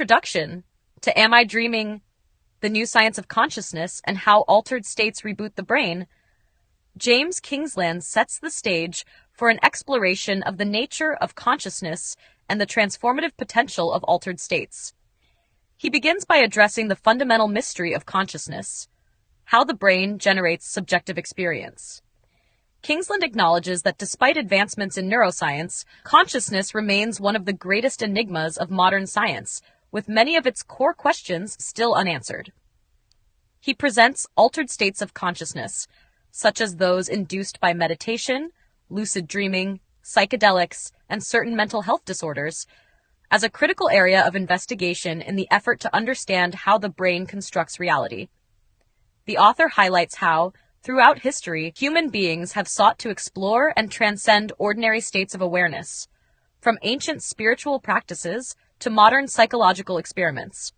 introduction to Am I Dreaming? The New Science of Consciousness and How Altered States Reboot the Brain, James Kingsland sets the stage for an exploration of the nature of consciousness and the transformative potential of altered states. He begins by addressing the fundamental mystery of consciousness, how the brain generates subjective experience. Kingsland acknowledges that despite advancements in neuroscience, consciousness remains one of the greatest enigmas of modern science, with many of its core questions still unanswered. He presents altered states of consciousness, such as those induced by meditation, lucid dreaming, psychedelics, and certain mental health disorders, as a critical area of investigation in the effort to understand how the brain constructs reality. The author highlights how, throughout history, human beings have sought to explore and transcend ordinary states of awareness, from ancient spiritual practices to modern psychological experiments.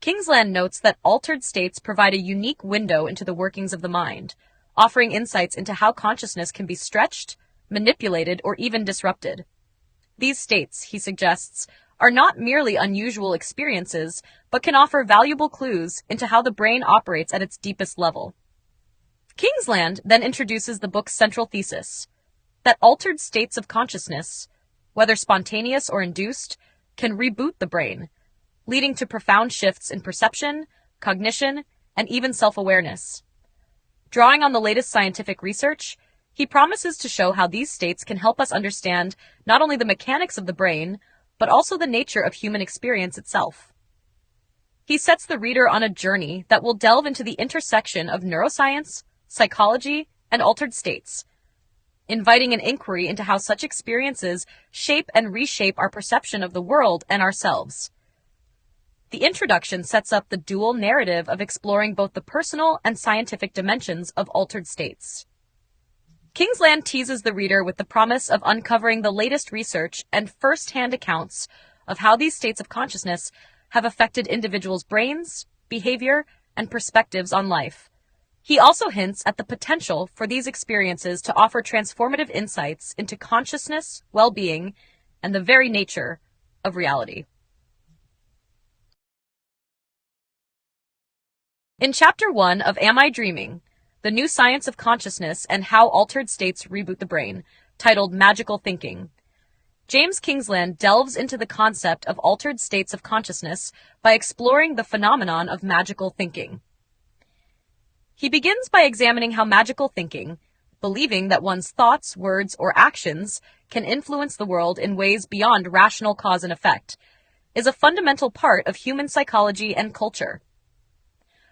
Kingsland notes that altered states provide a unique window into the workings of the mind, offering insights into how consciousness can be stretched, manipulated, or even disrupted. These states, he suggests, are not merely unusual experiences, but can offer valuable clues into how the brain operates at its deepest level. Kingsland then introduces the book's central thesis, that altered states of consciousness, whether spontaneous or induced, can reboot the brain, leading to profound shifts in perception, cognition, and even self-awareness. Drawing on the latest scientific research, he promises to show how these states can help us understand not only the mechanics of the brain, but also the nature of human experience itself. He sets the reader on a journey that will delve into the intersection of neuroscience, psychology, and altered states, inviting an inquiry into how such experiences shape and reshape our perception of the world and ourselves. The introduction sets up the dual narrative of exploring both the personal and scientific dimensions of altered states. Kingsland teases the reader with the promise of uncovering the latest research and first-hand accounts of how these states of consciousness have affected individuals' brains, behavior, and perspectives on life. He also hints at the potential for these experiences to offer transformative insights into consciousness, well-being, and the very nature of reality. In Chapter 1 of Am I Dreaming? The New Science of Consciousness and How Altered States Reboot the Brain, titled Magical Thinking, James Kingsland delves into the concept of altered states of consciousness by exploring the phenomenon of magical thinking. He begins by examining how magical thinking, believing that one's thoughts, words, or actions can influence the world in ways beyond rational cause and effect, is a fundamental part of human psychology and culture.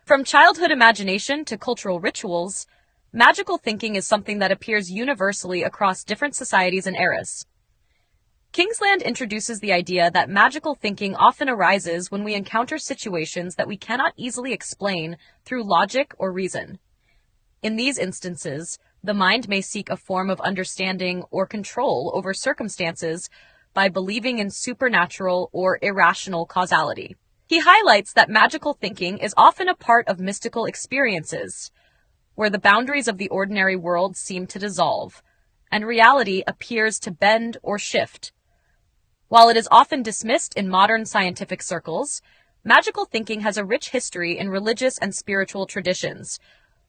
From childhood imagination to cultural rituals, magical thinking is something that appears universally across different societies and eras. Kingsland introduces the idea that magical thinking often arises when we encounter situations that we cannot easily explain through logic or reason. In these instances, the mind may seek a form of understanding or control over circumstances by believing in supernatural or irrational causality. He highlights that magical thinking is often a part of mystical experiences, where the boundaries of the ordinary world seem to dissolve, and reality appears to bend or shift. While it is often dismissed in modern scientific circles, magical thinking has a rich history in religious and spiritual traditions,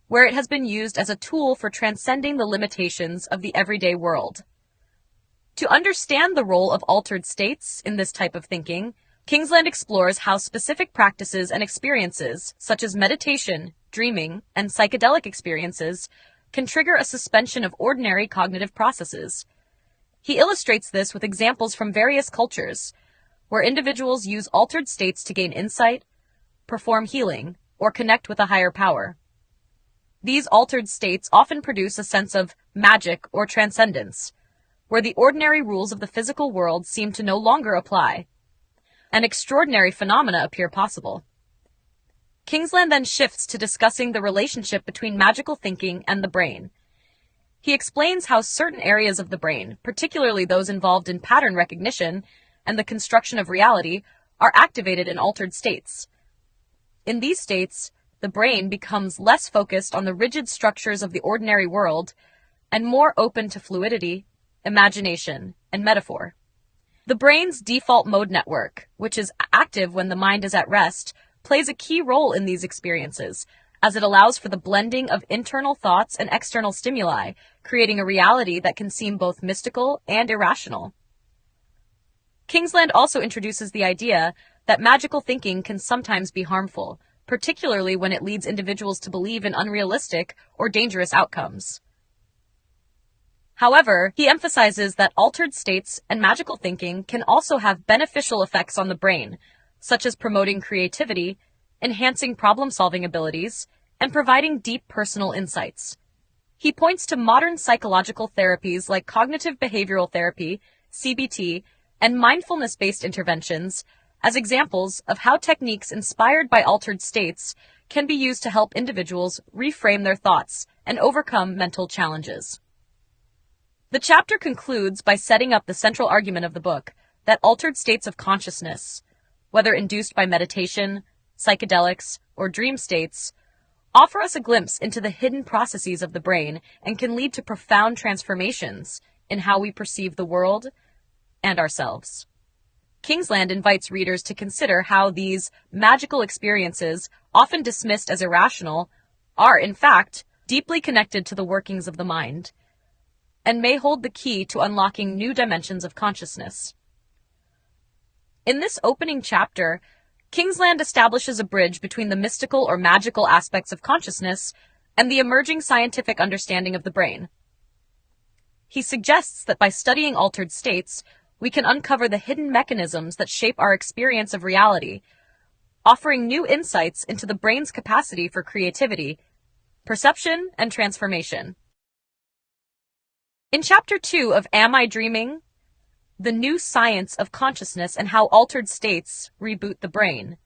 where it has been used as a tool for transcending the limitations of the everyday world. To understand the role of altered states in this type of thinking, Kingsland explores how specific practices and experiences, such as meditation, dreaming, and psychedelic experiences, can trigger a suspension of ordinary cognitive processes. He illustrates this with examples from various cultures, where individuals use altered states to gain insight, perform healing, or connect with a higher power. These altered states often produce a sense of magic or transcendence, where the ordinary rules of the physical world seem to no longer apply, and extraordinary phenomena appear possible. Kingsland then shifts to discussing the relationship between magical thinking and the brain. He explains how certain areas of the brain, particularly those involved in pattern recognition and the construction of reality, are activated in altered states. In these states, the brain becomes less focused on the rigid structures of the ordinary world and more open to fluidity, imagination, and metaphor. The brain's default mode network, which is active when the mind is at rest, plays a key role in these experiences, as it allows for the blending of internal thoughts and external stimuli, creating a reality that can seem both mystical and irrational. Kingsland also introduces the idea that magical thinking can sometimes be harmful, particularly when it leads individuals to believe in unrealistic or dangerous outcomes. However, he emphasizes that altered states and magical thinking can also have beneficial effects on the brain, such as promoting creativity, enhancing problem-solving abilities, and providing deep personal insights. He points to modern psychological therapies like cognitive behavioral therapy, CBT, and mindfulness-based interventions as examples of how techniques inspired by altered states can be used to help individuals reframe their thoughts and overcome mental challenges. The chapter concludes by setting up the central argument of the book that altered states of consciousness, whether induced by meditation, psychedelics, or dream states, offer us a glimpse into the hidden processes of the brain and can lead to profound transformations in how we perceive the world and ourselves. Kingsland invites readers to consider how these magical experiences, often dismissed as irrational, are, in fact, deeply connected to the workings of the mind, and may hold the key to unlocking new dimensions of consciousness. In this opening chapter, Kingsland establishes a bridge between the mystical or magical aspects of consciousness and the emerging scientific understanding of the brain. He suggests that by studying altered states, we can uncover the hidden mechanisms that shape our experience of reality, offering new insights into the brain's capacity for creativity, perception, and transformation. In Chapter 2 of Am I Dreaming? The New Science of Consciousness and How Altered States Reboot the Brain,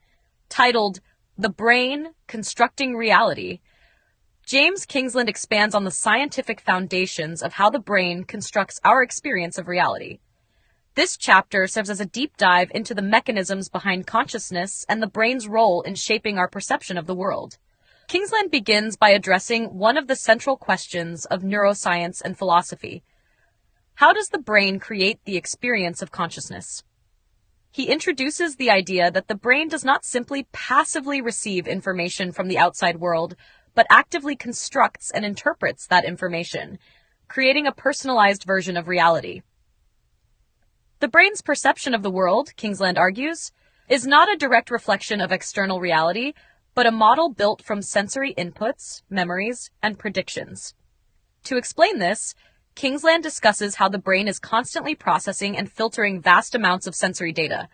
titled The Brain Constructing Reality, James Kingsland expands on the scientific foundations of how the brain constructs our experience of reality. This chapter serves as a deep dive into the mechanisms behind consciousness and the brain's role in shaping our perception of the world. Kingsland begins by addressing one of the central questions of neuroscience and philosophy. How does the brain create the experience of consciousness? He introduces the idea that the brain does not simply passively receive information from the outside world, but actively constructs and interprets that information, creating a personalized version of reality. The brain's perception of the world, Kingsland argues, is not a direct reflection of external reality, but a model built from sensory inputs, memories, and predictions. To explain this, Kingsland discusses how the brain is constantly processing and filtering vast amounts of sensory data.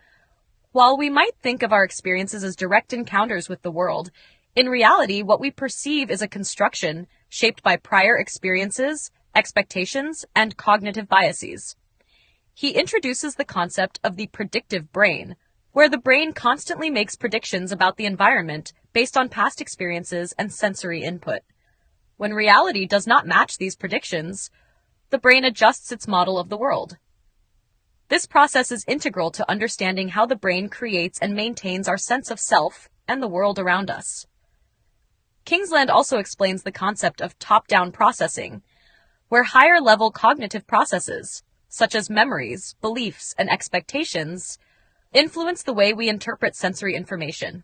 While we might think of our experiences as direct encounters with the world, in reality, what we perceive is a construction shaped by prior experiences, expectations, and cognitive biases. He introduces the concept of the predictive brain, where the brain constantly makes predictions about the environment based on past experiences and sensory input. When reality does not match these predictions, the brain adjusts its model of the world. This process is integral to understanding how the brain creates and maintains our sense of self and the world around us. Kingsland also explains the concept of top-down processing, where higher-level cognitive processes, such as memories, beliefs, and expectations, influence the way we interpret sensory information.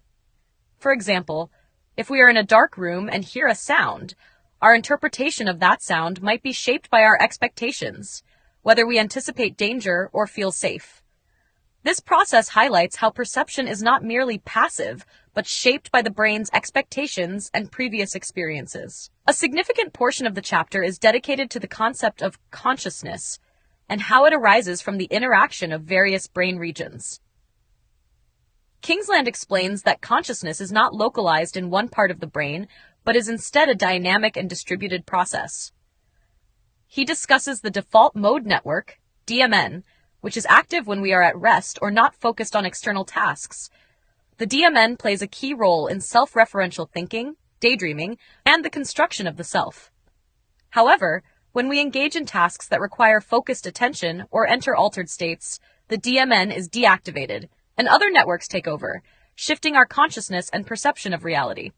For example, if we are in a dark room and hear a sound, our interpretation of that sound might be shaped by our expectations, whether we anticipate danger or feel safe. This process highlights how perception is not merely passive, but shaped by the brain's expectations and previous experiences. A significant portion of the chapter is dedicated to the concept of consciousness and how it arises from the interaction of various brain regions. Kingsland explains that consciousness is not localized in one part of the brain, but is instead a dynamic and distributed process. He discusses the default mode network, DMN, which is active when we are at rest or not focused on external tasks. The DMN plays a key role in self-referential thinking, daydreaming, and the construction of the self. However, when we engage in tasks that require focused attention or enter altered states, the DMN is deactivated, and other networks take over, shifting our consciousness and perception of reality.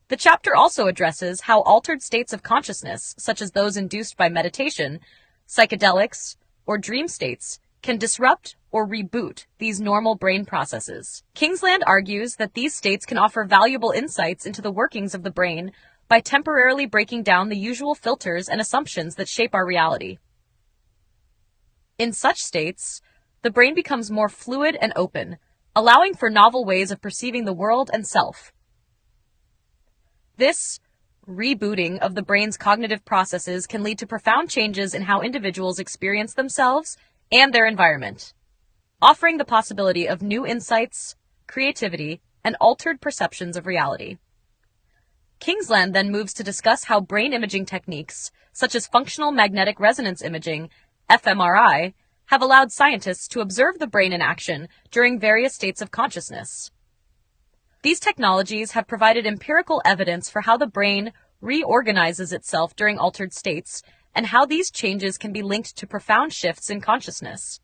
The chapter also addresses how altered states of consciousness, such as those induced by meditation, psychedelics, or dream states, can disrupt or reboot these normal brain processes. Kingsland argues that these states can offer valuable insights into the workings of the brain by temporarily breaking down the usual filters and assumptions that shape our reality. In such states, the brain becomes more fluid and open, allowing for novel ways of perceiving the world and self. This rebooting of the brain's cognitive processes can lead to profound changes in how individuals experience themselves and their environment, offering the possibility of new insights, creativity, and altered perceptions of reality. Kingsland then moves to discuss how brain imaging techniques, such as functional magnetic resonance imaging, fMRI, have allowed scientists to observe the brain in action during various states of consciousness. These technologies have provided empirical evidence for how the brain reorganizes itself during altered states and how these changes can be linked to profound shifts in consciousness.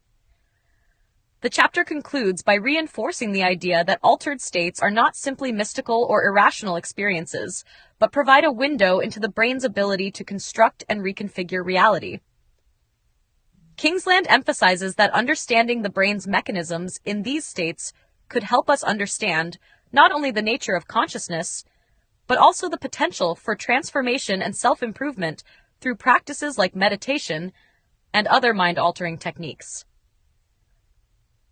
The chapter concludes by reinforcing the idea that altered states are not simply mystical or irrational experiences, but provide a window into the brain's ability to construct and reconfigure reality. Kingsland emphasizes that understanding the brain's mechanisms in these states could help us understand not only the nature of consciousness, but also the potential for transformation and self-improvement through practices like meditation and other mind-altering techniques.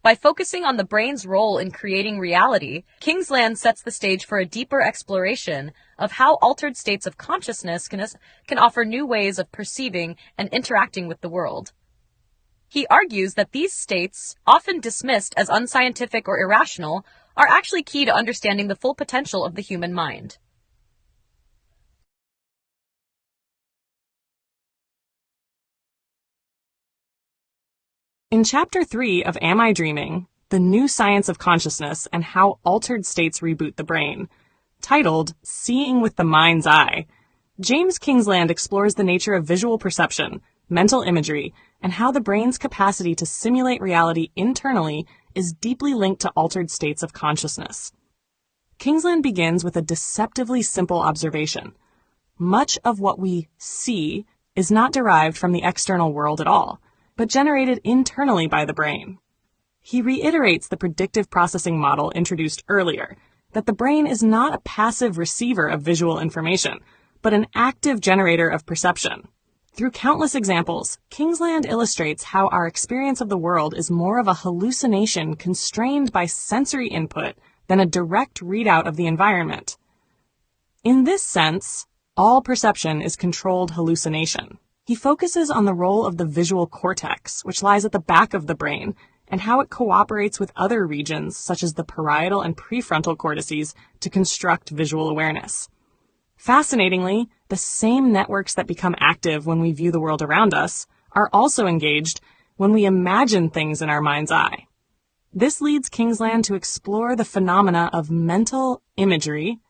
By focusing on the brain's role in creating reality, Kingsland sets the stage for a deeper exploration of how altered states of consciousness can offer new ways of perceiving and interacting with the world. He argues that these states, often dismissed as unscientific or irrational, are actually key to understanding the full potential of the human mind. In Chapter 3 of Am I Dreaming? The New Science of Consciousness and How Altered States Reboot the Brain, titled Seeing with the Mind's Eye, James Kingsland explores the nature of visual perception, mental imagery, and how the brain's capacity to simulate reality internally is deeply linked to altered states of consciousness. Kingsland begins with a deceptively simple observation. Much of what we see is not derived from the external world at all, but generated internally by the brain. He reiterates the predictive processing model introduced earlier, that the brain is not a passive receiver of visual information, but an active generator of perception. Through countless examples, Kingsland illustrates how our experience of the world is more of a hallucination constrained by sensory input than a direct readout of the environment. In this sense, all perception is controlled hallucination. He focuses on the role of the visual cortex, which lies at the back of the brain, and how it cooperates with other regions, such as the parietal and prefrontal cortices, to construct visual awareness. Fascinatingly, the same networks that become active when we view the world around us are also engaged when we imagine things in our mind's eye. This leads Kingsland to explore the phenomena of mental imagery,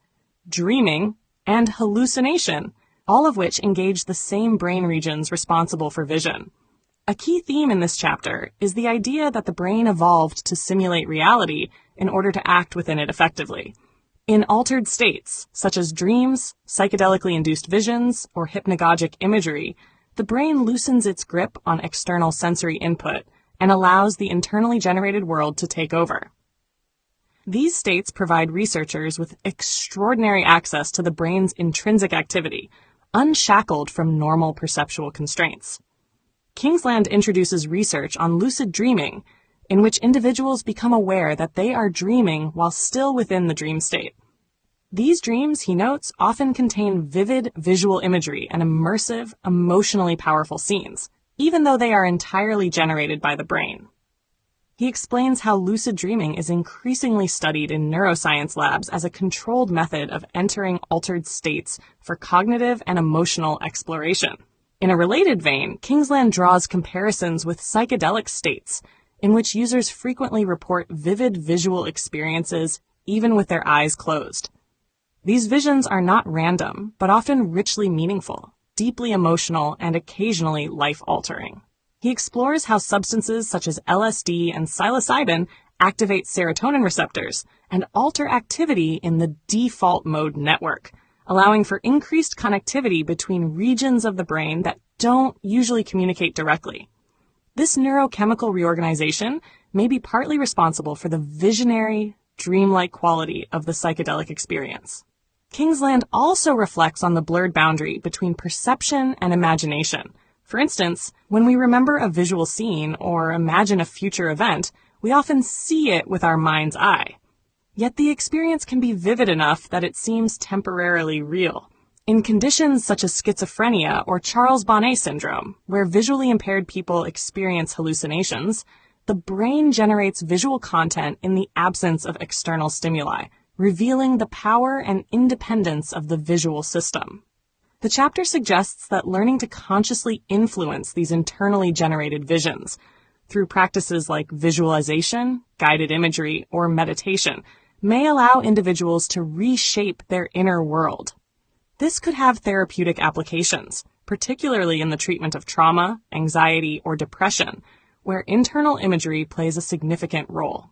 dreaming, and hallucination, all of which engage the same brain regions responsible for vision. A key theme in this chapter is the idea that the brain evolved to simulate reality in order to act within it effectively. In altered states, such as dreams, psychedelically induced visions, or hypnagogic imagery, the brain loosens its grip on external sensory input and allows the internally generated world to take over. These states provide researchers with extraordinary access to the brain's intrinsic activity, unshackled from normal perceptual constraints. Kingsland introduces research on lucid dreaming, in which individuals become aware that they are dreaming while still within the dream state. These dreams, he notes, often contain vivid visual imagery and immersive, emotionally powerful scenes, even though they are entirely generated by the brain. He explains how lucid dreaming is increasingly studied in neuroscience labs as a controlled method of entering altered states for cognitive and emotional exploration. In a related vein, Kingsland draws comparisons with psychedelic states, in which users frequently report vivid visual experiences even with their eyes closed. These visions are not random, but often richly meaningful, deeply emotional, and occasionally life-altering. He explores how substances such as LSD and psilocybin activate serotonin receptors and alter activity in the default mode network, allowing for increased connectivity between regions of the brain that don't usually communicate directly. This neurochemical reorganization may be partly responsible for the visionary, dreamlike quality of the psychedelic experience. Kingsland also reflects on the blurred boundary between perception and imagination. For instance, when we remember a visual scene or imagine a future event, we often see it with our mind's eye. Yet the experience can be vivid enough that it seems temporarily real. In conditions such as schizophrenia or Charles Bonnet syndrome, where visually impaired people experience hallucinations, the brain generates visual content in the absence of external stimuli, revealing the power and independence of the visual system. The chapter suggests that learning to consciously influence these internally generated visions through practices like visualization, guided imagery, or meditation may allow individuals to reshape their inner world. This could have therapeutic applications, particularly in the treatment of trauma, anxiety, or depression, where internal imagery plays a significant role.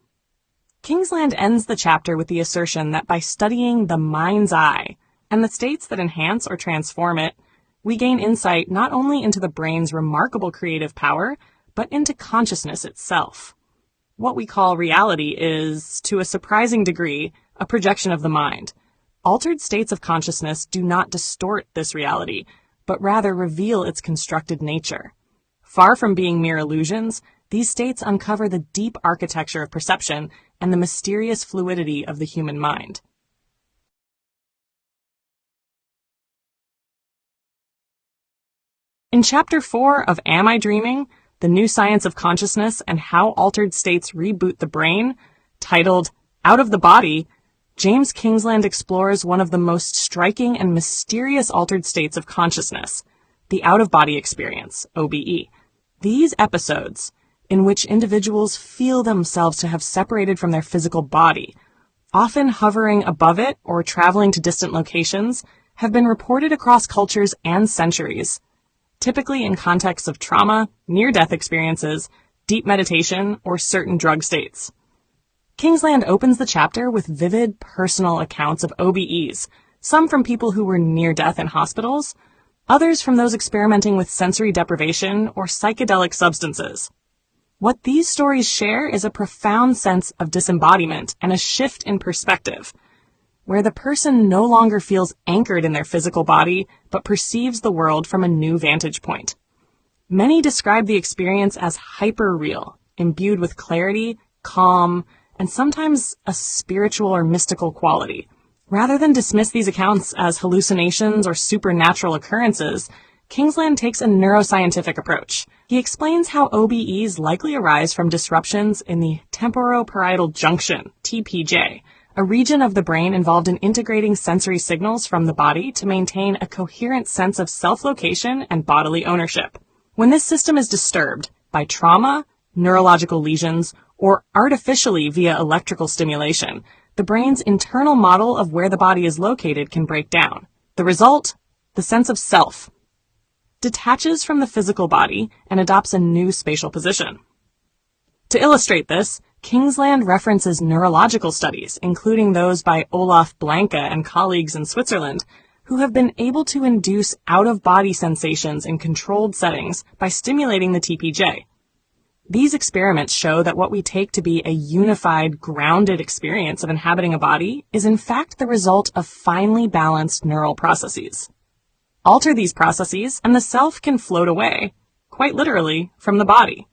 Kingsland ends the chapter with the assertion that by studying the mind's eye and the states that enhance or transform it, we gain insight not only into the brain's remarkable creative power, but into consciousness itself. What we call reality is, to a surprising degree, a projection of the mind. Altered states of consciousness do not distort this reality, but rather reveal its constructed nature. Far from being mere illusions, these states uncover the deep architecture of perception and the mysterious fluidity of the human mind. In Chapter 4 of Am I Dreaming? The New Science of Consciousness and How Altered States Reboot the Brain, titled Out of the Body, James Kingsland explores one of the most striking and mysterious altered states of consciousness, the out-of-body experience, OBE. These episodes, in which individuals feel themselves to have separated from their physical body, often hovering above it or traveling to distant locations, have been reported across cultures and centuries, typically in contexts of trauma, near-death experiences, deep meditation, or certain drug states. Kingsland opens the chapter with vivid personal accounts of OBEs, some from people who were near death in hospitals, others from those experimenting with sensory deprivation or psychedelic substances. What these stories share is a profound sense of disembodiment and a shift in perspective, where the person no longer feels anchored in their physical body, but perceives the world from a new vantage point. Many describe the experience as hyper-real, imbued with clarity, calm, and sometimes a spiritual or mystical quality. Rather than dismiss these accounts as hallucinations or supernatural occurrences, Kingsland takes a neuroscientific approach. He explains how OBEs likely arise from disruptions in the temporoparietal junction, TPJ, a region of the brain involved in integrating sensory signals from the body to maintain a coherent sense of self-location and bodily ownership. When this system is disturbed by trauma, neurological lesions, or artificially via electrical stimulation, the brain's internal model of where the body is located can break down. The result? The sense of self detaches from the physical body and adopts a new spatial position. To illustrate this, Kingsland references neurological studies, including those by Olaf Blanke and colleagues in Switzerland, who have been able to induce out-of-body sensations in controlled settings by stimulating the TPJ. These experiments show that what we take to be a unified, grounded experience of inhabiting a body is in fact the result of finely balanced neural processes. Alter these processes, and the self can float away, quite literally, from the body.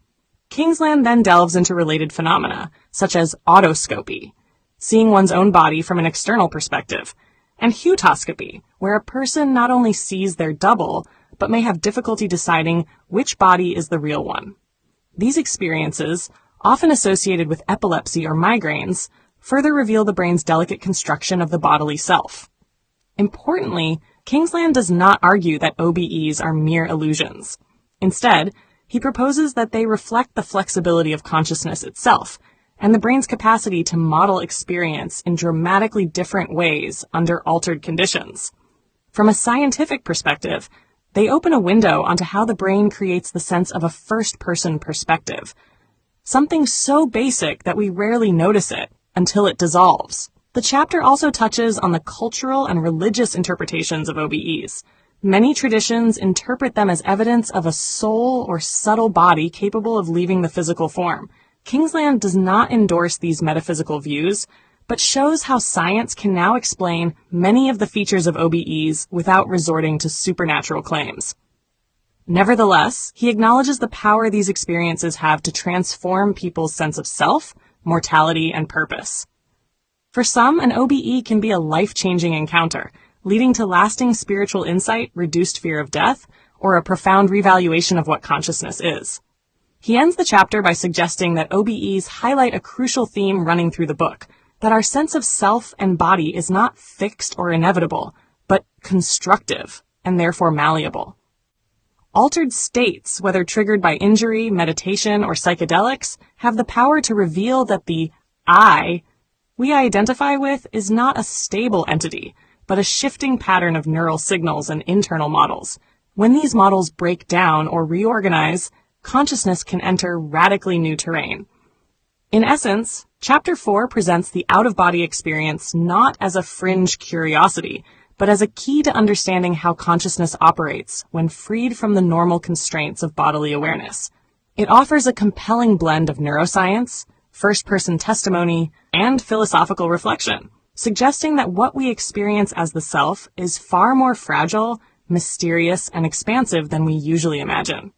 Kingsland then delves into related phenomena, such as autoscopy, seeing one's own body from an external perspective, and heutoscopy, where a person not only sees their double, but may have difficulty deciding which body is the real one. These experiences, often associated with epilepsy or migraines, further reveal the brain's delicate construction of the bodily self. Importantly, Kingsland does not argue that OBEs are mere illusions. Instead, he proposes that they reflect the flexibility of consciousness itself and the brain's capacity to model experience in dramatically different ways under altered conditions. From a scientific perspective, they open a window onto how the brain creates the sense of a first-person perspective, something so basic that we rarely notice it until it dissolves. The chapter also touches on the cultural and religious interpretations of OBEs, Many traditions interpret them as evidence of a soul or subtle body capable of leaving the physical form. Kingsland does not endorse these metaphysical views, but shows how science can now explain many of the features of OBEs without resorting to supernatural claims. Nevertheless, he acknowledges the power these experiences have to transform people's sense of self, mortality, and purpose. For some, an OBE can be a life-changing encounter, leading to lasting spiritual insight, reduced fear of death, or a profound revaluation of what consciousness is. He ends the chapter by suggesting that OBEs highlight a crucial theme running through the book, that our sense of self and body is not fixed or inevitable, but constructive, and therefore malleable. Altered states, whether triggered by injury, meditation, or psychedelics, have the power to reveal that the I we identify with is not a stable entity, but a shifting pattern of neural signals and internal models. When these models break down or reorganize, consciousness can enter radically new terrain. In essence, Chapter 4 presents the out-of-body experience not as a fringe curiosity, but as a key to understanding how consciousness operates when freed from the normal constraints of bodily awareness. It offers a compelling blend of neuroscience, first-person testimony, and philosophical reflection, suggesting that what we experience as the self is far more fragile, mysterious, and expansive than we usually imagine.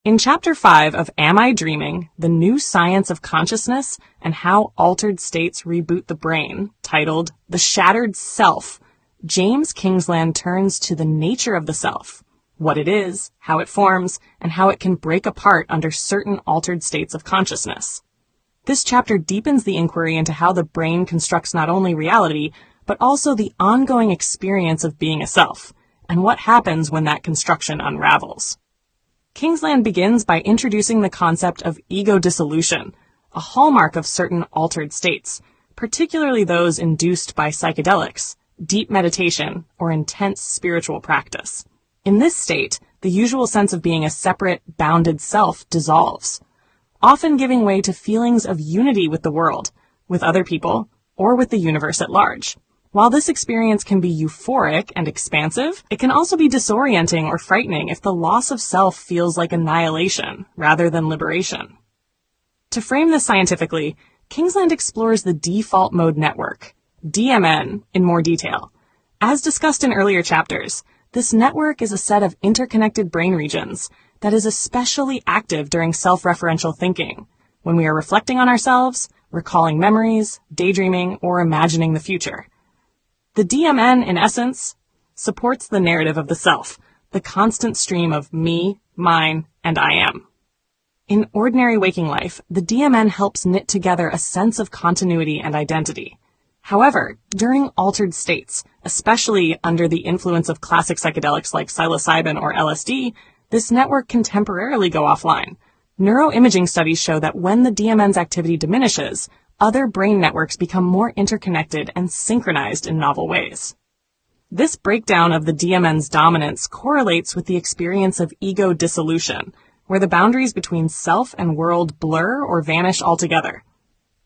In Chapter 5 of Am I Dreaming? The New Science of Consciousness and How Altered States Reboot the Brain, titled The Shattered Self, James Kingsland turns to the nature of the self, what it is, how it forms, and how it can break apart under certain altered states of consciousness. This chapter deepens the inquiry into how the brain constructs not only reality, but also the ongoing experience of being a self, and what happens when that construction unravels. Kingsland begins by introducing the concept of ego dissolution, a hallmark of certain altered states, particularly those induced by psychedelics, deep meditation, or intense spiritual practice. In this state, the usual sense of being a separate, bounded self dissolves, often giving way to feelings of unity with the world, with other people, or with the universe at large. While this experience can be euphoric and expansive, it can also be disorienting or frightening if the loss of self feels like annihilation rather than liberation. To frame this scientifically, Kingsland explores the default mode network, DMN, in more detail. As discussed in earlier chapters, this network is a set of interconnected brain regions that is especially active during self-referential thinking, when we are reflecting on ourselves, recalling memories, daydreaming, or imagining the future. The DMN, in essence, supports the narrative of the self, the constant stream of me, mine, and I am. In ordinary waking life, the DMN helps knit together a sense of continuity and identity. However, during altered states, especially under the influence of classic psychedelics like psilocybin or LSD, this network can temporarily go offline. Neuroimaging studies show that when the DMN's activity diminishes, other brain networks become more interconnected and synchronized in novel ways. This breakdown of the DMN's dominance correlates with the experience of ego dissolution, where the boundaries between self and world blur or vanish altogether.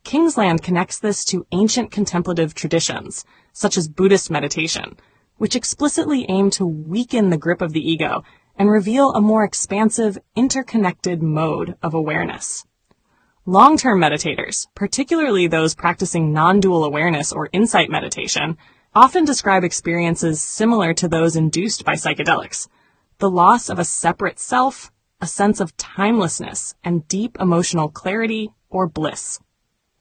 Kingsland connects this to ancient contemplative traditions, such as Buddhist meditation, which explicitly aim to weaken the grip of the ego and reveal a more expansive, interconnected mode of awareness. Long-term meditators, particularly those practicing non-dual awareness or insight meditation, often describe experiences similar to those induced by psychedelics: the loss of a separate self, a sense of timelessness, and deep emotional clarity or bliss.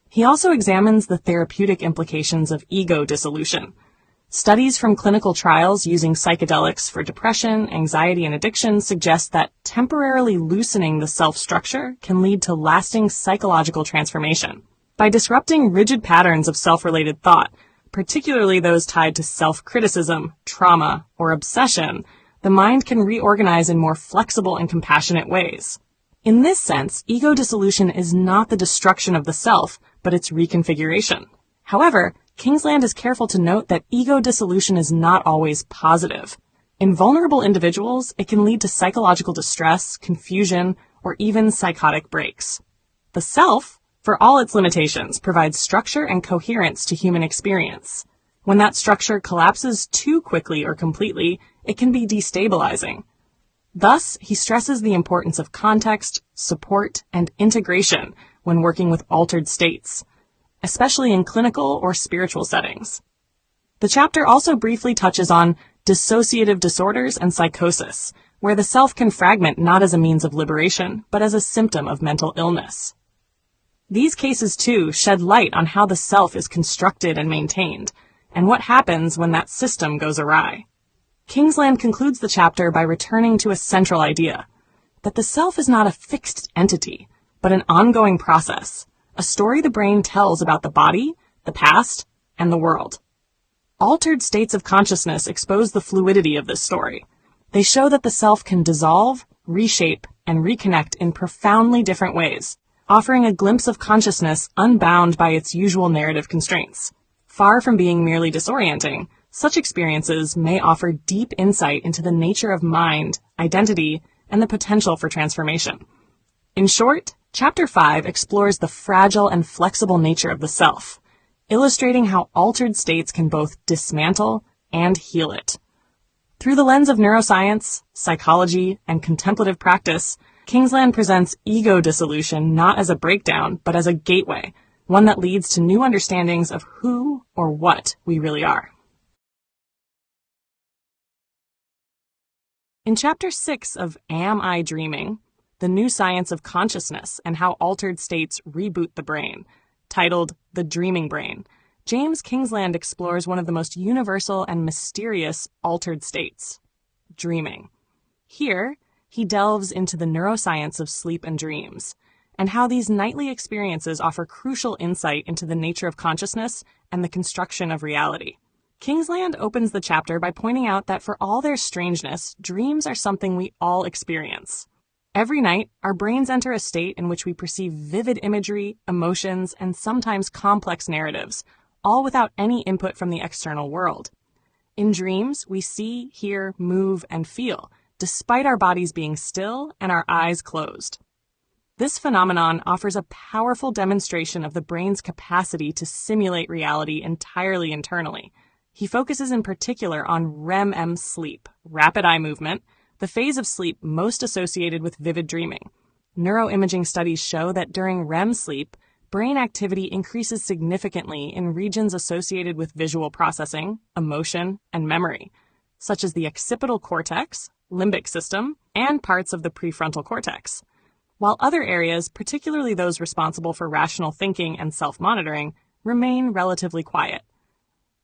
He also examines the therapeutic implications of ego dissolution. Studies from clinical trials using psychedelics for depression, anxiety, and addiction suggest that temporarily loosening the self-structure can lead to lasting psychological transformation. By disrupting rigid patterns of self-related thought, particularly those tied to self-criticism, trauma, or obsession, the mind can reorganize in more flexible and compassionate ways. In this sense, ego dissolution is not the destruction of the self, but its reconfiguration. However, Kingsland is careful to note that ego dissolution is not always positive. In vulnerable individuals, it can lead to psychological distress, confusion, or even psychotic breaks. The self, for all its limitations, provides structure and coherence to human experience. When that structure collapses too quickly or completely, it can be destabilizing. Thus, he stresses the importance of context, support, and integration when working with altered states, especially in clinical or spiritual settings. The chapter also briefly touches on dissociative disorders and psychosis, where the self can fragment not as a means of liberation, but as a symptom of mental illness. These cases, too, shed light on how the self is constructed and maintained, and what happens when that system goes awry. Kingsland concludes the chapter by returning to a central idea, that the self is not a fixed entity, but an ongoing process, a story the brain tells about the body, the past, and the world. Altered states of consciousness expose the fluidity of this story. They show that the self can dissolve, reshape, and reconnect in profoundly different ways, offering a glimpse of consciousness unbound by its usual narrative constraints. Far from being merely disorienting, such experiences may offer deep insight into the nature of mind, identity, and the potential for transformation. In short, Chapter 5 explores the fragile and flexible nature of the self, illustrating how altered states can both dismantle and heal it. Through the lens of neuroscience, psychology, and contemplative practice, Kingsland presents ego dissolution not as a breakdown, but as a gateway, one that leads to new understandings of who or what we really are. In Chapter 6 of Am I Dreaming? The New Science of Consciousness and How Altered States Reboot the Brain, titled The Dreaming Brain, James Kingsland explores one of the most universal and mysterious altered states, dreaming. Here, he delves into the neuroscience of sleep and dreams, and how these nightly experiences offer crucial insight into the nature of consciousness and the construction of reality. Kingsland opens the chapter by pointing out that for all their strangeness, dreams are something we all experience. Every night, our brains enter a state in which we perceive vivid imagery, emotions, and sometimes complex narratives, all without any input from the external world. In dreams, we see, hear, move, and feel, despite our bodies being still and our eyes closed. This phenomenon offers a powerful demonstration of the brain's capacity to simulate reality entirely internally. He focuses in particular on REM sleep, rapid eye movement, the phase of sleep most associated with vivid dreaming. Neuroimaging studies show that during REM sleep, brain activity increases significantly in regions associated with visual processing, emotion, and memory, such as the occipital cortex, limbic system, and parts of the prefrontal cortex, while other areas, particularly those responsible for rational thinking and self-monitoring, remain relatively quiet.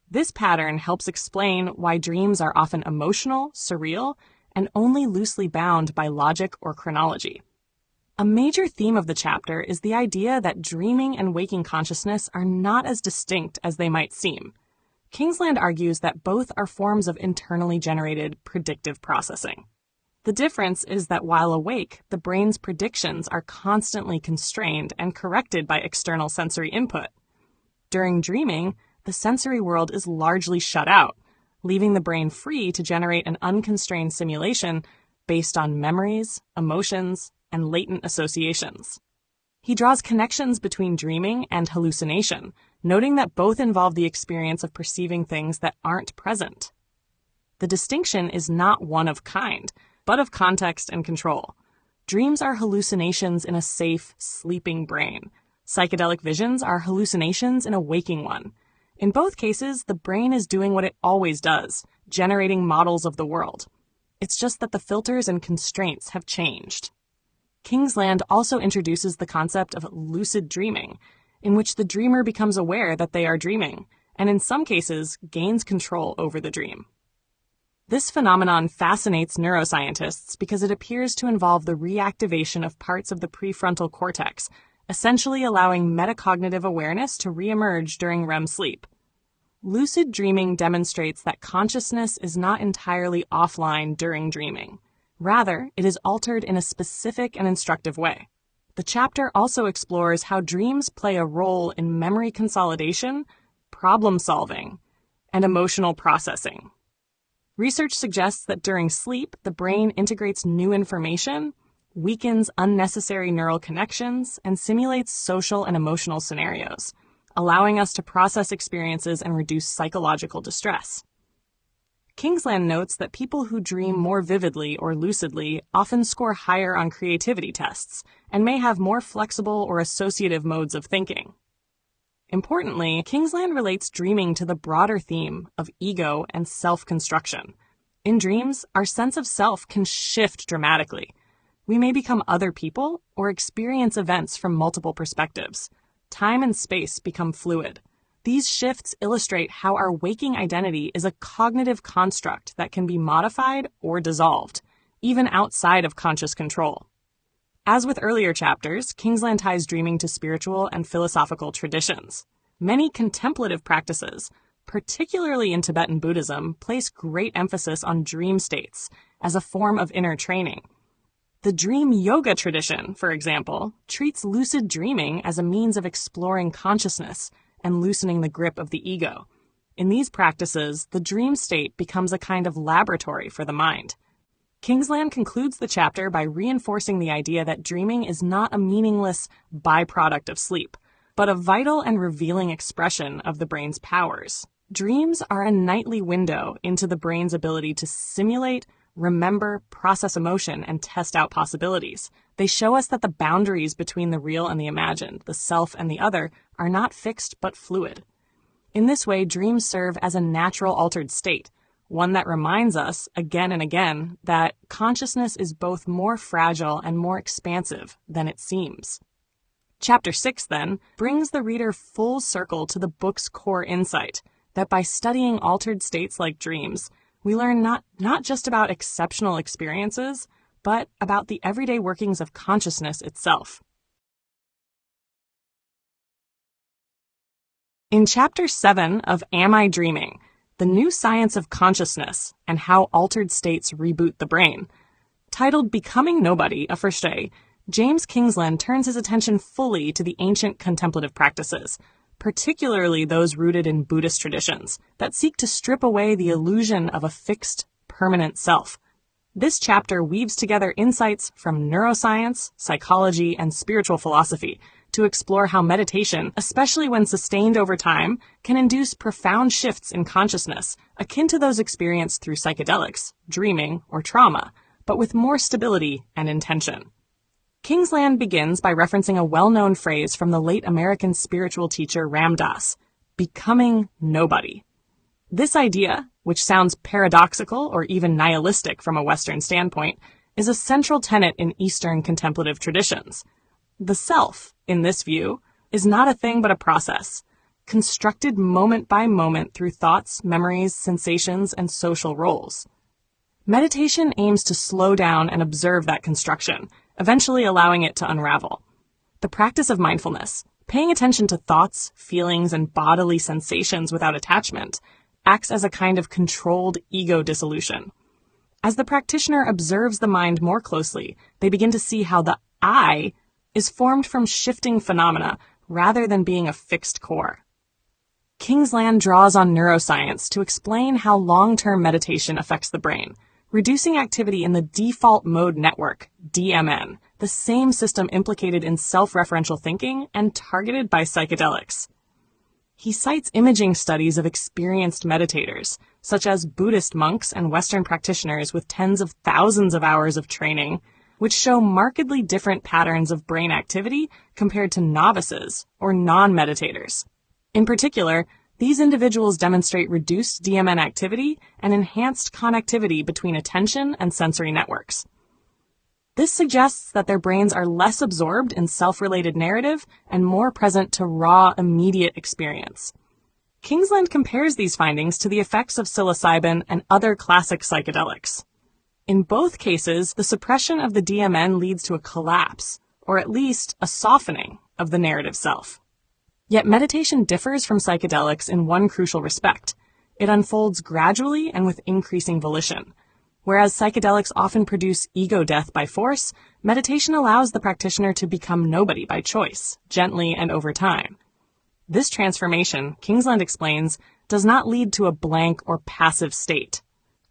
This pattern helps explain why dreams are often emotional, surreal, and only loosely bound by logic or chronology. A major theme of the chapter is the idea that dreaming and waking consciousness are not as distinct as they might seem. Kingsland argues that both are forms of internally generated predictive processing. The difference is that while awake, the brain's predictions are constantly constrained and corrected by external sensory input. During dreaming, the sensory world is largely shut out, leaving the brain free to generate an unconstrained simulation based on memories, emotions, and latent associations. He draws connections between dreaming and hallucination, noting that both involve the experience of perceiving things that aren't present. The distinction is not one of kind, but of context and control. Dreams are hallucinations in a safe, sleeping brain. Psychedelic visions are hallucinations in a waking one. In both cases, the brain is doing what it always does, generating models of the world. It's just that the filters and constraints have changed. Kingsland also introduces the concept of lucid dreaming, in which the dreamer becomes aware that they are dreaming, and in some cases, gains control over the dream. This phenomenon fascinates neuroscientists because it appears to involve the reactivation of parts of the prefrontal cortex, essentially allowing metacognitive awareness to reemerge during REM sleep. Lucid dreaming demonstrates that consciousness is not entirely offline during dreaming. Rather, it is altered in a specific and instructive way. The chapter also explores how dreams play a role in memory consolidation, problem solving, and emotional processing. Research suggests that during sleep, the brain integrates new information, weakens unnecessary neural connections, and simulates social and emotional scenarios, allowing us to process experiences and reduce psychological distress. Kingsland notes that people who dream more vividly or lucidly often score higher on creativity tests and may have more flexible or associative modes of thinking. Importantly, Kingsland relates dreaming to the broader theme of ego and self-construction. In dreams, our sense of self can shift dramatically. We may become other people or experience events from multiple perspectives. Time and space become fluid. These shifts illustrate how our waking identity is a cognitive construct that can be modified or dissolved, even outside of conscious control. As with earlier chapters, Kingsland ties dreaming to spiritual and philosophical traditions. Many contemplative practices, particularly in Tibetan Buddhism, place great emphasis on dream states as a form of inner training. The dream yoga tradition, for example, treats lucid dreaming as a means of exploring consciousness and loosening the grip of the ego. In these practices, the dream state becomes a kind of laboratory for the mind. Kingsland concludes the chapter by reinforcing the idea that dreaming is not a meaningless byproduct of sleep, but a vital and revealing expression of the brain's powers. Dreams are a nightly window into the brain's ability to simulate, remember, process emotion, and test out possibilities. They show us that the boundaries between the real and the imagined, the self and the other, are not fixed but fluid. In this way, dreams serve as a natural altered state, one that reminds us, again and again, that consciousness is both more fragile and more expansive than it seems. Chapter 6, then, brings the reader full circle to the book's core insight, that by studying altered states like dreams, we learn not just about exceptional experiences, but about the everyday workings of consciousness itself. In Chapter 7 of Am I Dreaming? The New Science of Consciousness and How Altered States Reboot the Brain, titled Becoming Nobody, a First Day, James Kingsland turns his attention fully to the ancient contemplative practices, particularly those rooted in Buddhist traditions, that seek to strip away the illusion of a fixed, permanent self. This chapter weaves together insights from neuroscience, psychology, and spiritual philosophy to explore how meditation, especially when sustained over time, can induce profound shifts in consciousness, akin to those experienced through psychedelics, dreaming, or trauma, but with more stability and intention. Kingsland begins by referencing a well-known phrase from the late American spiritual teacher Ram Dass, becoming nobody. This idea, which sounds paradoxical or even nihilistic from a Western standpoint, is a central tenet in Eastern contemplative traditions. The self, in this view, is not a thing but a process, constructed moment by moment through thoughts, memories, sensations, and social roles. Meditation aims to slow down and observe that construction, eventually allowing it to unravel. The practice of mindfulness, paying attention to thoughts, feelings, and bodily sensations without attachment, acts as a kind of controlled ego dissolution. As the practitioner observes the mind more closely, they begin to see how the I is formed from shifting phenomena rather than being a fixed core. Kingsland draws on neuroscience to explain how long-term meditation affects the brain, reducing activity in the default mode network, DMN, the same system implicated in self-referential thinking and targeted by psychedelics. He cites imaging studies of experienced meditators, such as Buddhist monks and Western practitioners with tens of thousands of hours of training, which show markedly different patterns of brain activity compared to novices or non-meditators. In particular, these individuals demonstrate reduced DMN activity and enhanced connectivity between attention and sensory networks. This suggests that their brains are less absorbed in self-related narrative and more present to raw, immediate experience. Kingsland compares these findings to the effects of psilocybin and other classic psychedelics. In both cases, the suppression of the DMN leads to a collapse, or at least a softening, of the narrative self. Yet meditation differs from psychedelics in one crucial respect. It unfolds gradually and with increasing volition. Whereas psychedelics often produce ego death by force, meditation allows the practitioner to become nobody by choice, gently and over time. This transformation, Kingsland explains, does not lead to a blank or passive state.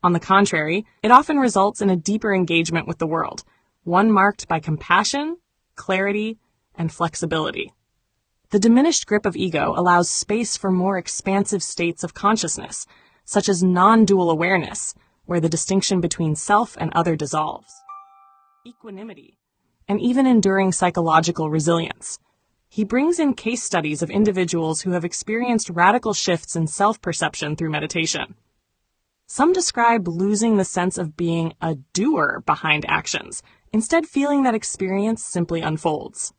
On the contrary, it often results in a deeper engagement with the world, one marked by compassion, clarity, and flexibility. The diminished grip of ego allows space for more expansive states of consciousness, such as non-dual awareness, where the distinction between self and other dissolves. Equanimity, and even enduring psychological resilience. He brings in case studies of individuals who have experienced radical shifts in self-perception through meditation. Some describe losing the sense of being a doer behind actions, instead feeling that experience simply unfolds.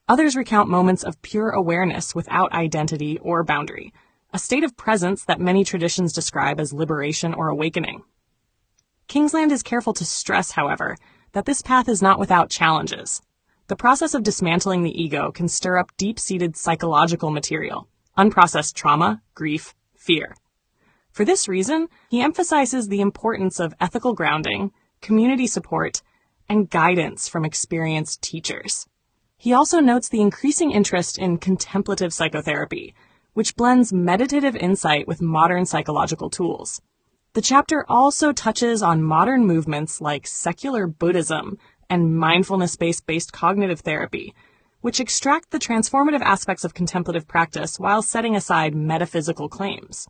Others recount moments of pure awareness without identity or boundary, a state of presence that many traditions describe as liberation or awakening. Kingsland is careful to stress, however, that this path is not without challenges. The process of dismantling the ego can stir up deep-seated psychological material, unprocessed trauma, grief, fear. For this reason, he emphasizes the importance of ethical grounding, community support, and guidance from experienced teachers. He also notes the increasing interest in contemplative psychotherapy, which blends meditative insight with modern psychological tools. The chapter also touches on modern movements like secular Buddhism and mindfulness-based cognitive therapy, which extract the transformative aspects of contemplative practice while setting aside metaphysical claims.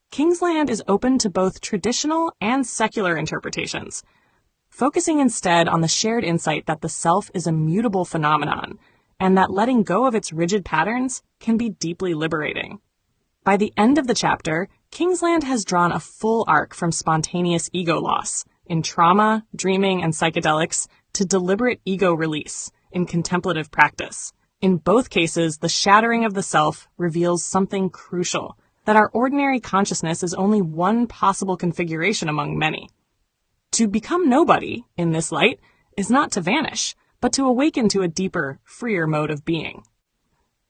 Kingsland is open to both traditional and secular interpretations, focusing instead on the shared insight that the self is a mutable phenomenon and that letting go of its rigid patterns can be deeply liberating. By the end of the chapter, Kingsland has drawn a full arc from spontaneous ego loss in trauma, dreaming, and psychedelics to deliberate ego release in contemplative practice. In both cases, the shattering of the self reveals something crucial, that our ordinary consciousness is only one possible configuration among many. To become nobody, in this light, is not to vanish, but to awaken to a deeper, freer mode of being.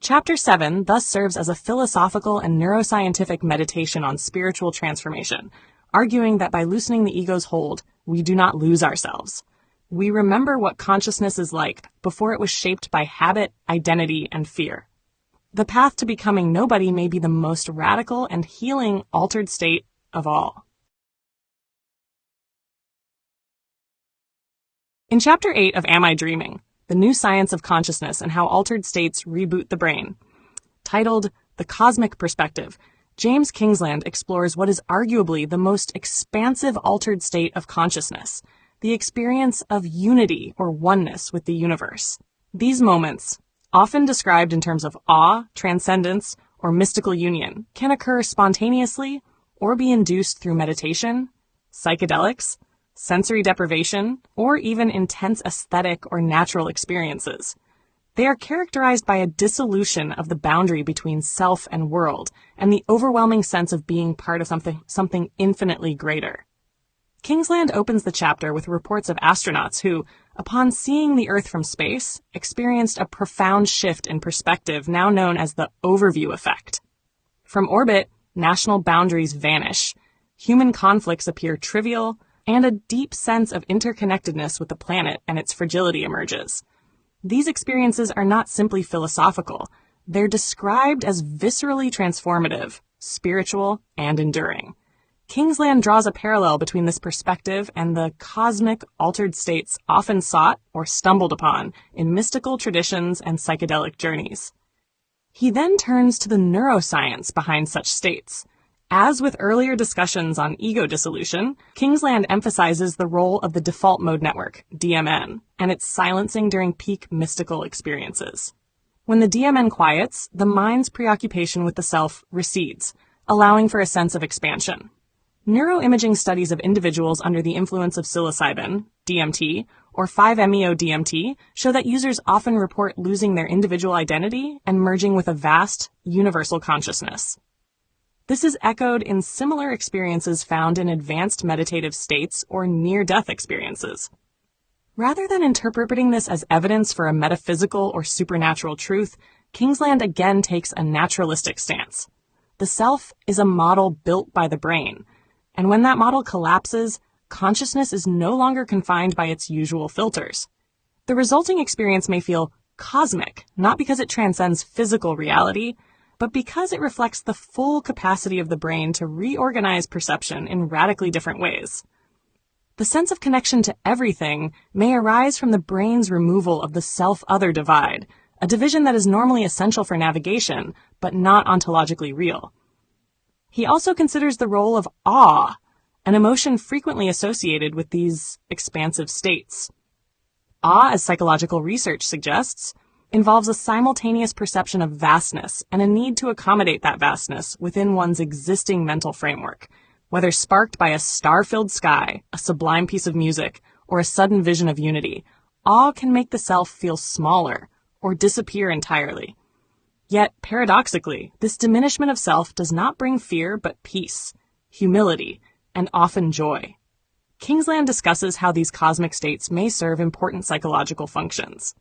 Chapter 7 thus serves as a philosophical and neuroscientific meditation on spiritual transformation, arguing that by loosening the ego's hold, we do not lose ourselves. We remember what consciousness is like before it was shaped by habit, identity, and fear. The path to becoming nobody may be the most radical and healing altered state of all. In Chapter 8 of Am I Dreaming? The New Science of Consciousness and How Altered States Reboot the Brain, titled The Cosmic Perspective, James Kingsland explores what is arguably the most expansive altered state of consciousness, the experience of unity or oneness with the universe. These moments, often described in terms of awe, transcendence, or mystical union, can occur spontaneously or be induced through meditation, psychedelics, sensory deprivation, or even intense aesthetic or natural experiences. They are characterized by a dissolution of the boundary between self and world, and the overwhelming sense of being part of something infinitely greater. Kingsland opens the chapter with reports of astronauts who, upon seeing the Earth from space, experienced a profound shift in perspective now known as the overview effect. From orbit, national boundaries vanish, human conflicts appear trivial, and a deep sense of interconnectedness with the planet and its fragility emerges. These experiences are not simply philosophical. They're described as viscerally transformative, spiritual, and enduring. Kingsland draws a parallel between this perspective and the cosmic, altered states often sought or stumbled upon in mystical traditions and psychedelic journeys. He then turns to the neuroscience behind such states. As with earlier discussions on ego dissolution, Kingsland emphasizes the role of the default mode network, DMN, and its silencing during peak mystical experiences. When the DMN quiets, the mind's preoccupation with the self recedes, allowing for a sense of expansion. Neuroimaging studies of individuals under the influence of psilocybin, DMT, or 5-MeO-DMT show that users often report losing their individual identity and merging with a vast, universal consciousness. This is echoed in similar experiences found in advanced meditative states or near-death experiences. Rather than interpreting this as evidence for a metaphysical or supernatural truth, Kingsland again takes a naturalistic stance. The self is a model built by the brain, and when that model collapses, consciousness is no longer confined by its usual filters. The resulting experience may feel cosmic, not because it transcends physical reality, but because it reflects the full capacity of the brain to reorganize perception in radically different ways. The sense of connection to everything may arise from the brain's removal of the self-other divide, a division that is normally essential for navigation, but not ontologically real. He also considers the role of awe, an emotion frequently associated with these expansive states. Awe, as psychological research suggests, involves a simultaneous perception of vastness and a need to accommodate that vastness within one's existing mental framework, whether sparked by a star-filled sky, a sublime piece of music, or a sudden vision of unity. Awe can make the self feel smaller or disappear entirely. Yet, paradoxically, this diminishment of self does not bring fear but peace, humility, and often joy. Kingsland discusses how these cosmic states may serve important psychological functions.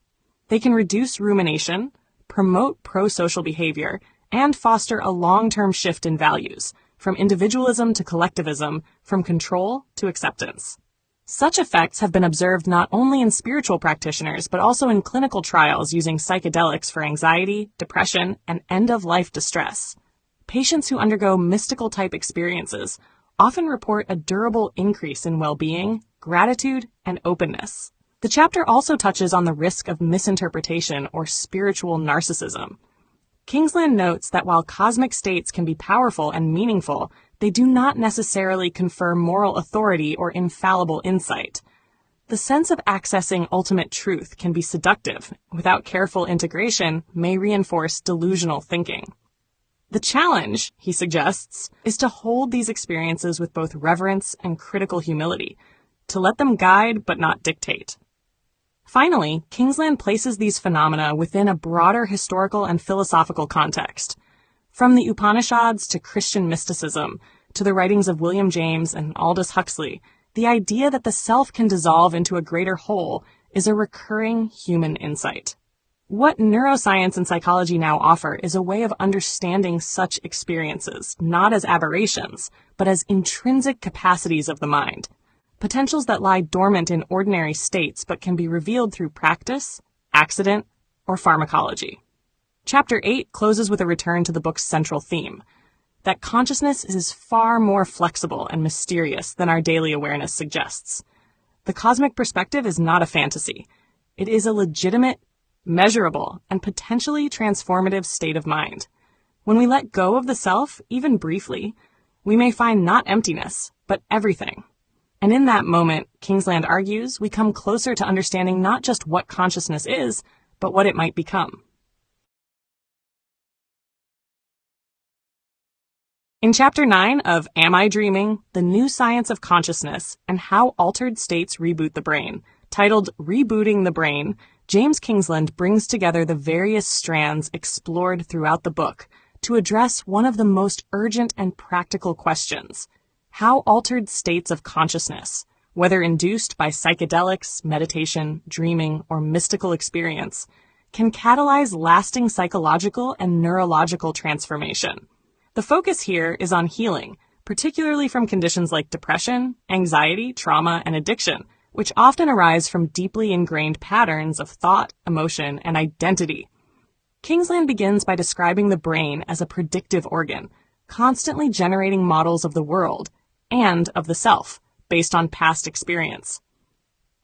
They can reduce rumination, promote pro-social behavior, and foster a long-term shift in values, from individualism to collectivism, from control to acceptance. Such effects have been observed not only in spiritual practitioners, but also in clinical trials using psychedelics for anxiety, depression, and end-of-life distress. Patients who undergo mystical-type experiences often report a durable increase in well-being, gratitude, and openness. The chapter also touches on the risk of misinterpretation or spiritual narcissism. Kingsland notes that while cosmic states can be powerful and meaningful, they do not necessarily confer moral authority or infallible insight. The sense of accessing ultimate truth can be seductive. Without careful integration, may reinforce delusional thinking. The challenge, he suggests, is to hold these experiences with both reverence and critical humility, to let them guide but not dictate. Finally, Kingsland places these phenomena within a broader historical and philosophical context. From the Upanishads to Christian mysticism, to the writings of William James and Aldous Huxley, the idea that the self can dissolve into a greater whole is a recurring human insight. What neuroscience and psychology now offer is a way of understanding such experiences, not as aberrations, but as intrinsic capacities of the mind, potentials that lie dormant in ordinary states but can be revealed through practice, accident, or pharmacology. Chapter 8 closes with a return to the book's central theme, that consciousness is far more flexible and mysterious than our daily awareness suggests. The cosmic perspective is not a fantasy. It is a legitimate, measurable, and potentially transformative state of mind. When we let go of the self, even briefly, we may find not emptiness, but everything. And in that moment, Kingsland argues, we come closer to understanding not just what consciousness is, but what it might become. In Chapter 9 of Am I Dreaming? The New Science of Consciousness and How Altered States Reboot the Brain, titled Rebooting the Brain, James Kingsland brings together the various strands explored throughout the book to address one of the most urgent and practical questions: how altered states of consciousness, whether induced by psychedelics, meditation, dreaming, or mystical experience, can catalyze lasting psychological and neurological transformation. The focus here is on healing, particularly from conditions like depression, anxiety, trauma, and addiction, which often arise from deeply ingrained patterns of thought, emotion, and identity. Kingsland begins by describing the brain as a predictive organ, constantly generating models of the world and of the self based on past experience.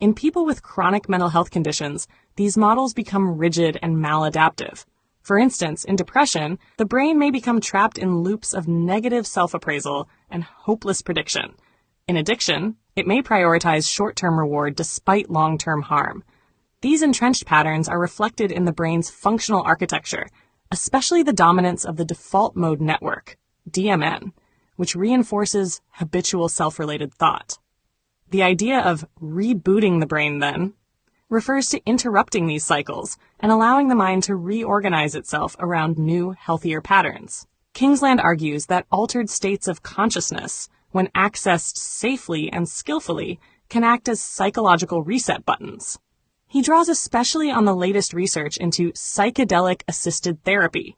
In people with chronic mental health conditions, these models become rigid and maladaptive. For instance, in depression, the brain may become trapped in loops of negative self-appraisal and hopeless prediction. In addiction, it may prioritize short-term reward despite long-term harm. These entrenched patterns are reflected in the brain's functional architecture, especially the dominance of the default mode network, DMN, which reinforces habitual self-related thought. The idea of rebooting the brain, then, refers to interrupting these cycles and allowing the mind to reorganize itself around new, healthier patterns. Kingsland argues that altered states of consciousness, when accessed safely and skillfully, can act as psychological reset buttons. He draws especially on the latest research into psychedelic-assisted therapy,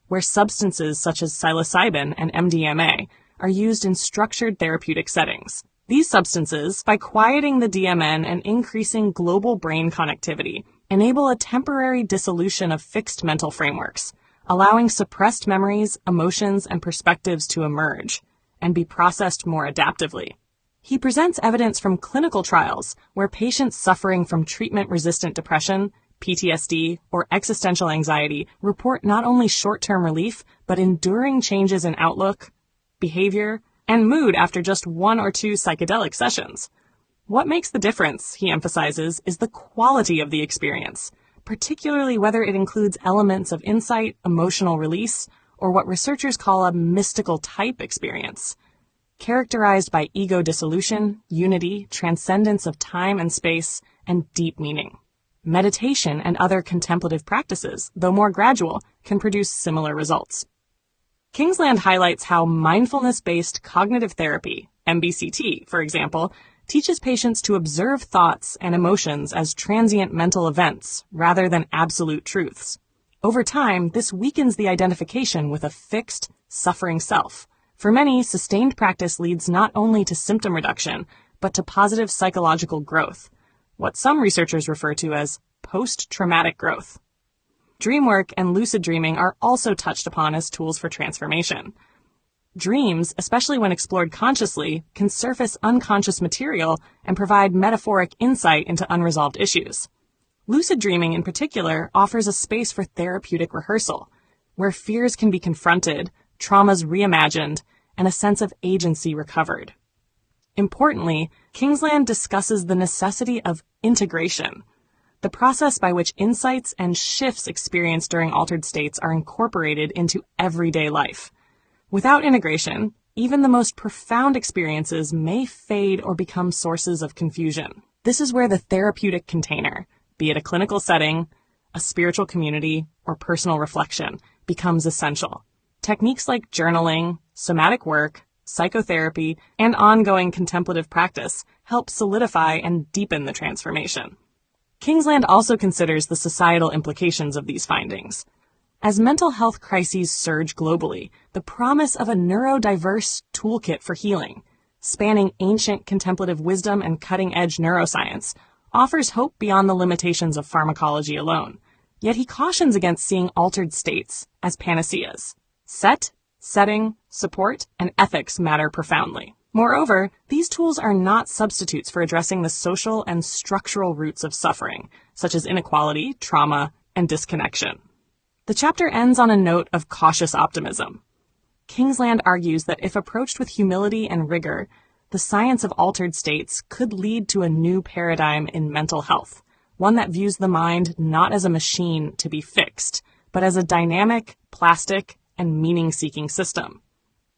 where substances such as psilocybin and MDMA are used in structured therapeutic settings. These substances, by quieting the DMN and increasing global brain connectivity, enable a temporary dissolution of fixed mental frameworks, allowing suppressed memories, emotions, and perspectives to emerge and be processed more adaptively. He presents evidence from clinical trials where patients suffering from treatment-resistant depression PTSD, or existential anxiety report not only short-term relief, but enduring changes in outlook, behavior, and mood after just 1 or 2 psychedelic sessions. What makes the difference, he emphasizes, is the quality of the experience, particularly whether it includes elements of insight, emotional release, or what researchers call a mystical type experience, characterized by ego dissolution, unity, transcendence of time and space, and deep meaning. Meditation and other contemplative practices, though more gradual, can produce similar results. Kingsland highlights how mindfulness-based cognitive therapy, MBCT, for example, teaches patients to observe thoughts and emotions as transient mental events rather than absolute truths. Over time, this weakens the identification with a fixed, suffering self. For many, sustained practice leads not only to symptom reduction, but to positive psychological growth, what some researchers refer to as post-traumatic growth. Dream work and lucid dreaming are also touched upon as tools for transformation. Dreams, especially when explored consciously, can surface unconscious material and provide metaphoric insight into unresolved issues. Lucid dreaming, in particular, offers a space for therapeutic rehearsal, where fears can be confronted, traumas reimagined, and a sense of agency recovered. Importantly, Kingsland discusses the necessity of integration, the process by which insights and shifts experienced during altered states are incorporated into everyday life. Without integration, even the most profound experiences may fade or become sources of confusion. This is where the therapeutic container, be it a clinical setting, a spiritual community, or personal reflection, becomes essential. Techniques like journaling, somatic work, psychotherapy, and ongoing contemplative practice help solidify and deepen the transformation. Kingsland also considers the societal implications of these findings. As mental health crises surge globally, the promise of a neurodiverse toolkit for healing, spanning ancient contemplative wisdom and cutting-edge neuroscience, offers hope beyond the limitations of pharmacology alone. Yet he cautions against seeing altered states as panaceas. Setting, support, and ethics matter profoundly. Moreover, these tools are not substitutes for addressing the social and structural roots of suffering, such as inequality, trauma, and disconnection. The chapter ends on a note of cautious optimism. Kingsland argues that if approached with humility and rigor, the science of altered states could lead to a new paradigm in mental health, one that views the mind not as a machine to be fixed, but as a dynamic, plastic, and meaning-seeking system.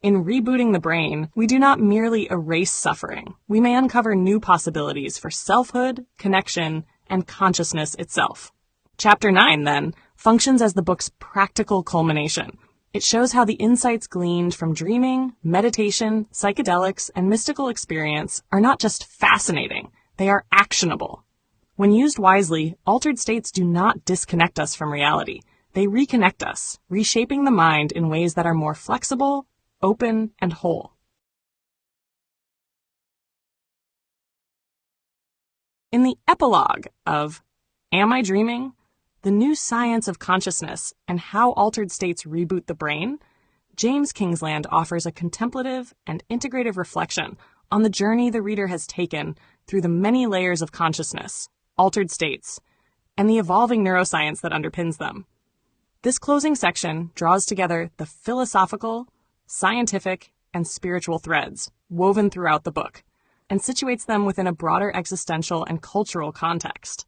In rebooting the brain, we do not merely erase suffering. We may uncover new possibilities for selfhood, connection, and consciousness itself. Chapter 9, then, functions as the book's practical culmination. It shows how the insights gleaned from dreaming, meditation, psychedelics, and mystical experience are not just fascinating, they are actionable. When used wisely, altered states do not disconnect us from reality. They reconnect us, reshaping the mind in ways that are more flexible, open, and whole. In the epilogue of Am I Dreaming? The New Science of Consciousness and How Altered States Reboot the Brain, James Kingsland offers a contemplative and integrative reflection on the journey the reader has taken through the many layers of consciousness, altered states, and the evolving neuroscience that underpins them. This closing section draws together the philosophical, scientific, and spiritual threads woven throughout the book, and situates them within a broader existential and cultural context.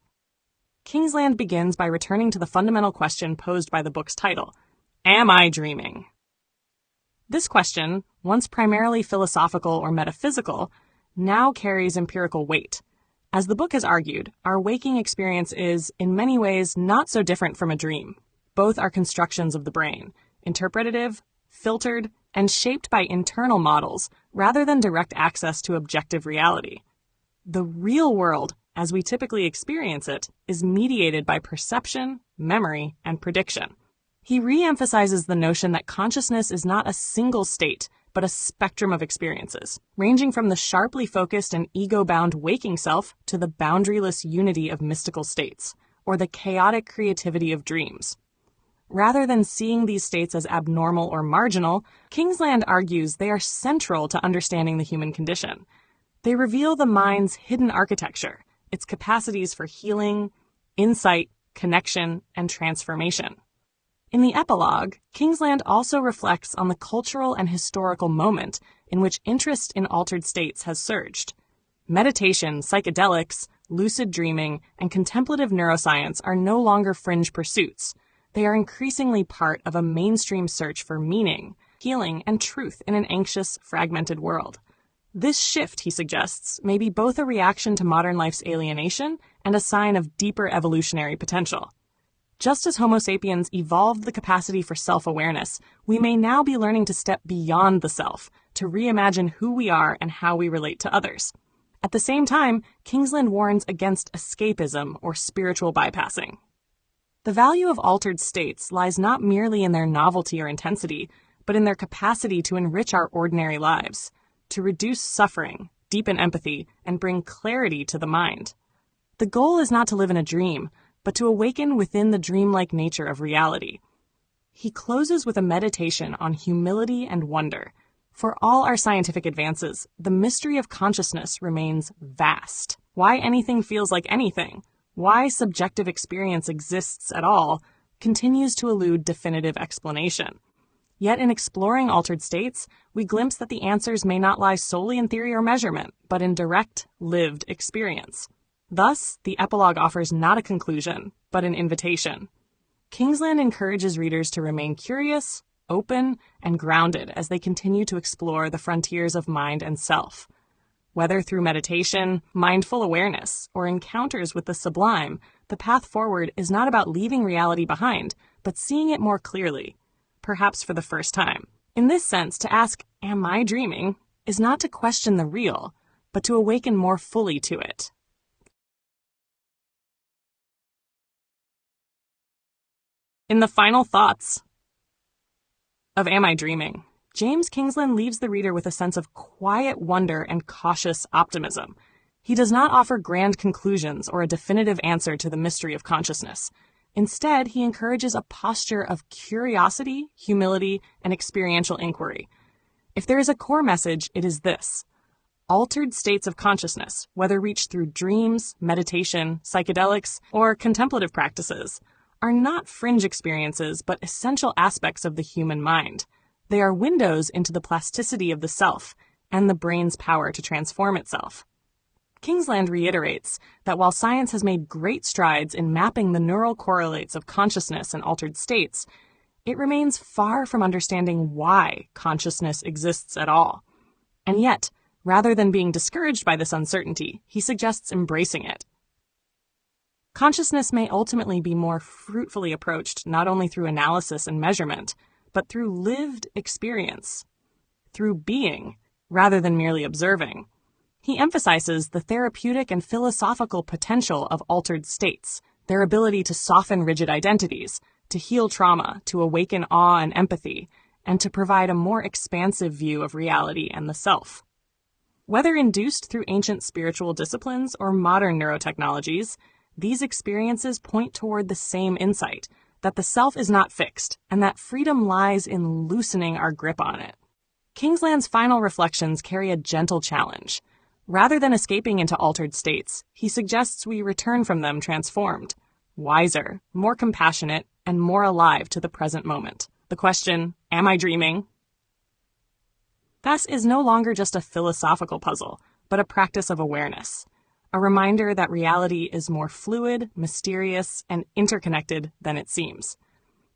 Kingsland begins by returning to the fundamental question posed by the book's title, Am I dreaming? This question, once primarily philosophical or metaphysical, now carries empirical weight. As the book has argued, our waking experience is, in many ways, not so different from a dream. Both are constructions of the brain, interpretative, filtered, and shaped by internal models rather than direct access to objective reality. The real world, as we typically experience it, is mediated by perception, memory, and prediction. He re-emphasizes the notion that consciousness is not a single state, but a spectrum of experiences, ranging from the sharply focused and ego-bound waking self to the boundaryless unity of mystical states, or the chaotic creativity of dreams. Rather than seeing these states as abnormal or marginal, Kingsland argues they are central to understanding the human condition. They reveal the mind's hidden architecture, its capacities for healing, insight, connection, and transformation. In the epilogue, Kingsland also reflects on the cultural and historical moment in which interest in altered states has surged. Meditation, psychedelics, lucid dreaming, and contemplative neuroscience are no longer fringe pursuits. They are increasingly part of a mainstream search for meaning, healing, and truth in an anxious, fragmented world. This shift, he suggests, may be both a reaction to modern life's alienation and a sign of deeper evolutionary potential. Just as Homo sapiens evolved the capacity for self-awareness, we may now be learning to step beyond the self, to reimagine who we are and how we relate to others. At the same time, Kingsland warns against escapism or spiritual bypassing. The value of altered states lies not merely in their novelty or intensity, but in their capacity to enrich our ordinary lives, to reduce suffering, deepen empathy, and bring clarity to the mind. The goal is not to live in a dream, but to awaken within the dreamlike nature of reality. He closes with a meditation on humility and wonder. For all our scientific advances, the mystery of consciousness remains vast. Why anything feels like anything, why subjective experience exists at all, continues to elude definitive explanation. Yet in exploring altered states, we glimpse that the answers may not lie solely in theory or measurement, but in direct, lived experience. Thus, the epilogue offers not a conclusion, but an invitation. Kingsland encourages readers to remain curious, open, and grounded as they continue to explore the frontiers of mind and self. Whether through meditation, mindful awareness, or encounters with the sublime, the path forward is not about leaving reality behind, but seeing it more clearly, perhaps for the first time. In this sense, to ask, "Am I dreaming?" is not to question the real, but to awaken more fully to it. In the final thoughts of Am I Dreaming?, James Kingsland leaves the reader with a sense of quiet wonder and cautious optimism. He does not offer grand conclusions or a definitive answer to the mystery of consciousness. Instead, he encourages a posture of curiosity, humility, and experiential inquiry. If there is a core message, it is this: altered states of consciousness, whether reached through dreams, meditation, psychedelics, or contemplative practices, are not fringe experiences, but essential aspects of the human mind. They are windows into the plasticity of the self and the brain's power to transform itself. Kingsland reiterates that while science has made great strides in mapping the neural correlates of consciousness and altered states, it remains far from understanding why consciousness exists at all. And yet, rather than being discouraged by this uncertainty, he suggests embracing it. Consciousness may ultimately be more fruitfully approached not only through analysis and measurement, but through lived experience, through being, rather than merely observing. He emphasizes the therapeutic and philosophical potential of altered states, their ability to soften rigid identities, to heal trauma, to awaken awe and empathy, and to provide a more expansive view of reality and the self. Whether induced through ancient spiritual disciplines or modern neurotechnologies, these experiences point toward the same insight, that the self is not fixed, and that freedom lies in loosening our grip on it. Kingsland's final reflections carry a gentle challenge. Rather than escaping into altered states, he suggests we return from them transformed, wiser, more compassionate, and more alive to the present moment. The question, "Am I dreaming?" thus is no longer just a philosophical puzzle, but a practice of awareness. A reminder that reality is more fluid, mysterious, and interconnected than it seems.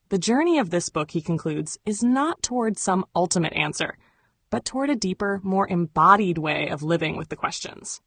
The journey of this book, he concludes, is not toward some ultimate answer, but toward a deeper, more embodied way of living with the questions.